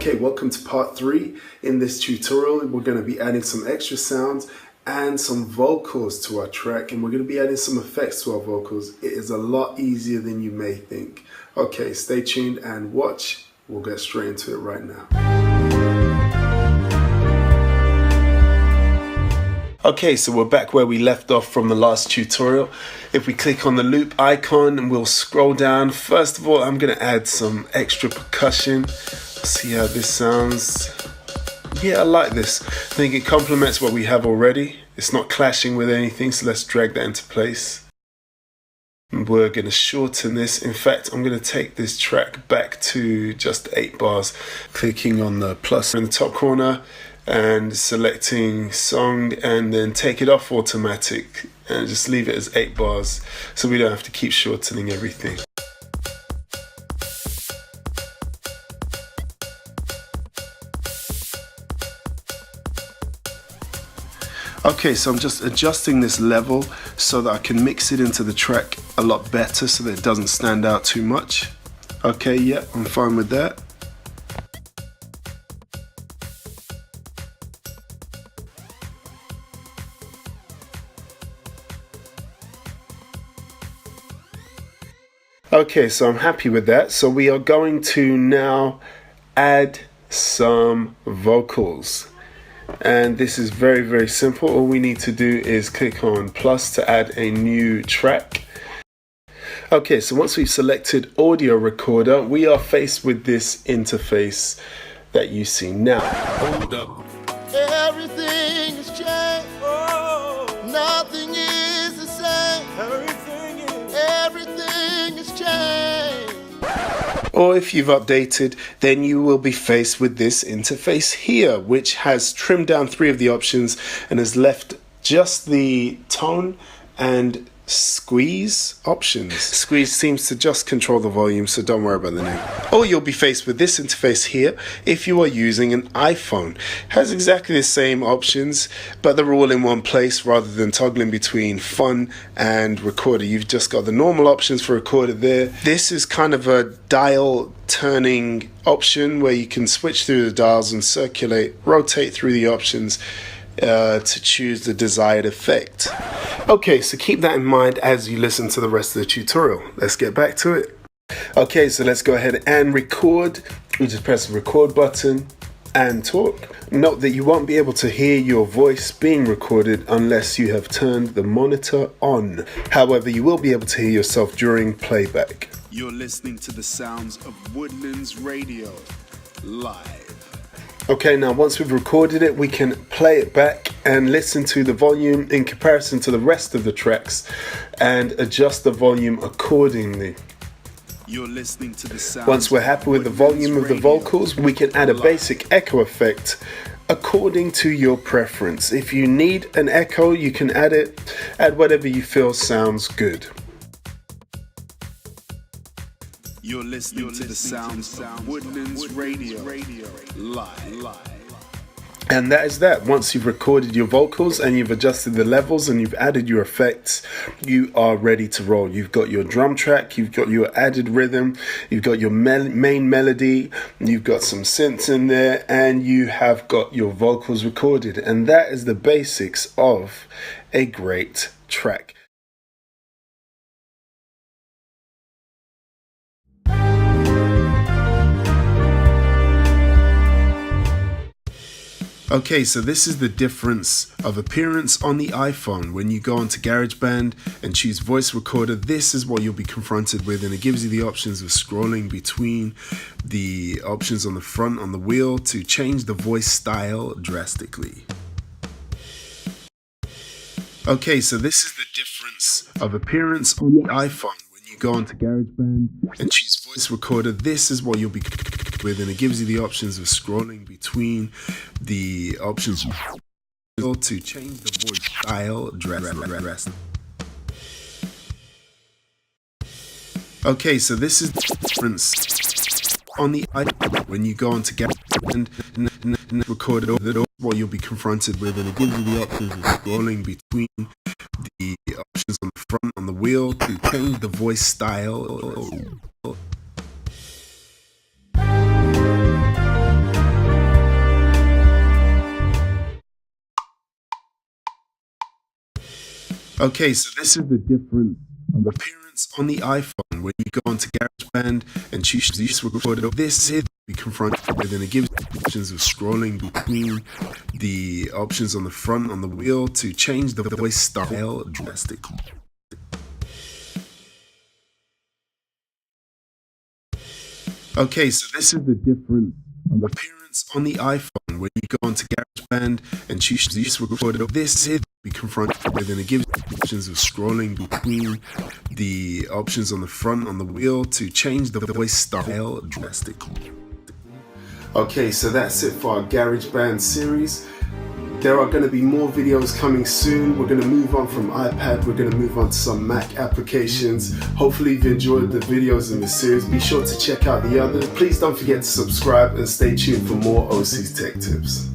Okay, welcome to part 3. In this tutorial, we're going to be adding some extra sounds and some vocals to our track, and we're going to be adding some effects to our vocals. It is a lot easier than you may think. Okay, stay tuned and watch. We'll get straight into it right now. Okay, so we're back where we left off from the last tutorial. If we click on the loop icon and we'll scroll down, first of all, I'm going to add some extra percussion. See how this sounds. Yeah, I like this. I think it complements what we have already. It's not clashing with anything, so let's drag that into place. And we're going to shorten this. In fact, I'm going to take this track back to just 8 bars. Clicking on the plus in the top corner and selecting song, and then take it off automatic and just leave it as 8 bars so we don't have to keep shortening everything. Okay, so I'm just adjusting this level so that I can mix it into the track a lot better so that it doesn't stand out too much. Okay, yeah, I'm fine with that. Okay, so I'm happy with that. So we are going to now add some vocals. And this is very, very simple. All we need to do is click on plus to add a new track. Okay, so once we've selected audio recorder, we are faced with this interface that you see now. Hold up. Everything is changed. Oh, nothing is the same. Everything is changed. Or if you've updated, then you will be faced with this interface here, which has trimmed down 3 of the options and has left just the tone and squeeze options. Squeeze seems to just control the volume, so don't worry about the name. Or you'll be faced with this interface here if you are using an iPhone. It has exactly the same options, but they're all in one place rather than toggling between fun and recorder. You've just got the normal options for recorder there. This is kind of a dial turning option where you can switch through the dials and rotate through the options to choose the desired effect. Okay, so keep that in mind as you listen to the rest of the tutorial. Let's get back to it. Okay, so let's go ahead and record. We just press the record button and talk. Note that you won't be able to hear your voice being recorded unless you have turned the monitor on. However, you will be able to hear yourself during playback. You're listening to the sounds of Woodlands Radio live. Okay, now once we've recorded it, we can play it back and listen to the volume in comparison to the rest of the tracks and adjust the volume accordingly. You're listening to the sounds. Once we're happy with the volume of the vocals, we can add a basic echo effect according to your preference. If you need an echo, you can add whatever you feel sounds good. You're listening to the sounds of Woodlands Radio live. And that is that. Once you've recorded your vocals and you've adjusted the levels and you've added your effects, you are ready to roll. You've got your drum track, you've got your added rhythm, you've got your main melody, you've got some synths in there, and you have got your vocals recorded. And that is the basics of a great track. Okay, so this is the difference of appearance on the iPhone. When you go onto GarageBand and choose voice recorder, this is what you'll be confronted with, and it gives you the options of scrolling between the options on the front on the wheel to change the voice style drastically. Okay, so this is the difference of appearance on the iPhone. When you go onto GarageBand and choose voice recorder, this is what you'll be with, and it gives you the options of scrolling between the options to change the voice style drastically. Okay, so this is the difference on the iPhone. When you go onto GarageBand and record it, what you'll be confronted with, and it gives you the options of scrolling between the options on the front on the wheel to change the voice style. Okay, so this is the difference of appearance on the iPhone when you go onto GarageBand and choose use recorder. This is we confront with, and it gives options of scrolling between the options on the front on the wheel to change the voice style drastically. Okay, so this is the difference of appearance on the iPhone when you go onto GarageBand and choose use recorder. This is we confront with, and it gives options of scrolling between the options on the front on the wheel to change the voice style drastically. Okay, so that's it for our GarageBand series. There are going to be more videos coming soon. We're going to move on from iPad. We're going to move on to some Mac applications. Hopefully you've enjoyed the videos in this series. Be sure to check out the others. Please don't forget to subscribe and stay tuned for more OC's Tech Tips.